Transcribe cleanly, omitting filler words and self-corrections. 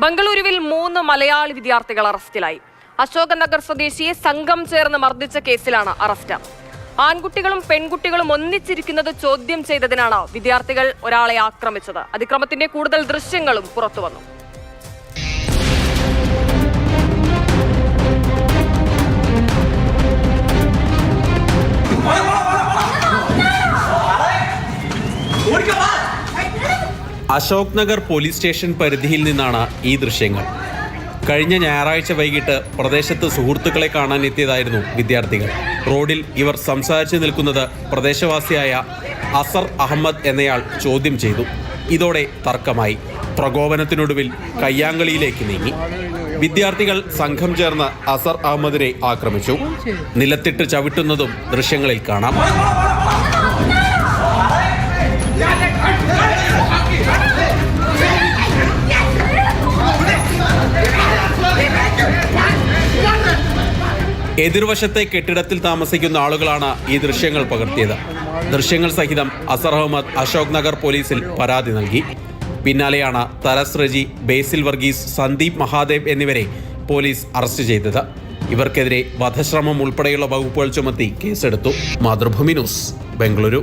ബംഗളൂരുവിൽ 3 മലയാളി വിദ്യാർത്ഥികൾ അറസ്റ്റിലായി. അശോക് നഗർ സ്വദേശിയെ സംഘം ചേർന്ന് മർദ്ദിച്ച കേസിലാണ് അറസ്റ്റ്. ആൺകുട്ടികളും പെൺകുട്ടികളും ഒന്നിച്ചിരിക്കുന്നത് ചോദ്യം ചെയ്തതിനാണ് വിദ്യാർത്ഥികൾ ഒരാളെ ആക്രമിച്ചത്. അതിക്രമത്തിന്റെ കൂടുതൽ ദൃശ്യങ്ങളും പുറത്തുവന്നു. അശോക് നഗർ പോലീസ് സ്റ്റേഷൻ പരിധിയിൽ നിന്നാണ് ഈ ദൃശ്യങ്ങൾ. കഴിഞ്ഞ ഞായറാഴ്ച വൈകിട്ട് പ്രദേശത്ത് സുഹൃത്തുക്കളെ കാണാൻ എത്തിയതായിരുന്നു വിദ്യാർത്ഥികൾ. റോഡിൽ ഇവർ സംസാരിച്ചു നിൽക്കുന്നത് പ്രദേശവാസിയായ അസർ അഹമ്മദ് എന്നയാൾ ചോദ്യം ചെയ്തു. ഇതോടെ തർക്കമായി. പ്രകോപനത്തിനൊടുവിൽ കയ്യാങ്കളിയിലേക്ക് നീങ്ങി. വിദ്യാർത്ഥികൾ സംഘം ചേർന്ന് അസർ അഹമ്മദിനെ ആക്രമിച്ചു. നിലത്തിട്ട് ചവിട്ടുന്നതും ദൃശ്യങ്ങളിൽ കാണാം. എതിർവശത്തെ കെട്ടിടത്തിൽ താമസിക്കുന്ന ആളുകളാണ് ഈ ദൃശ്യങ്ങൾ പകർത്തിയത്. ദൃശ്യങ്ങൾ സഹിതം അസർ അഹമ്മദ് അശോക് നഗർ പോലീസിൽ പരാതി നൽകി. പിന്നാലെയാണ് തരസ് റജി, ബേസിൽ വർഗീസ്, സന്ദീപ് മഹാദേവ് എന്നിവരെ പോലീസ് അറസ്റ്റ് ചെയ്തത്. ഇവർക്കെതിരെ വധശ്രമം ഉൾപ്പെടെയുള്ള വകുപ്പുകൾ ചുമത്തി കേസെടുത്തു. മാതൃഭൂമി ന്യൂസ്, ബംഗളൂരു.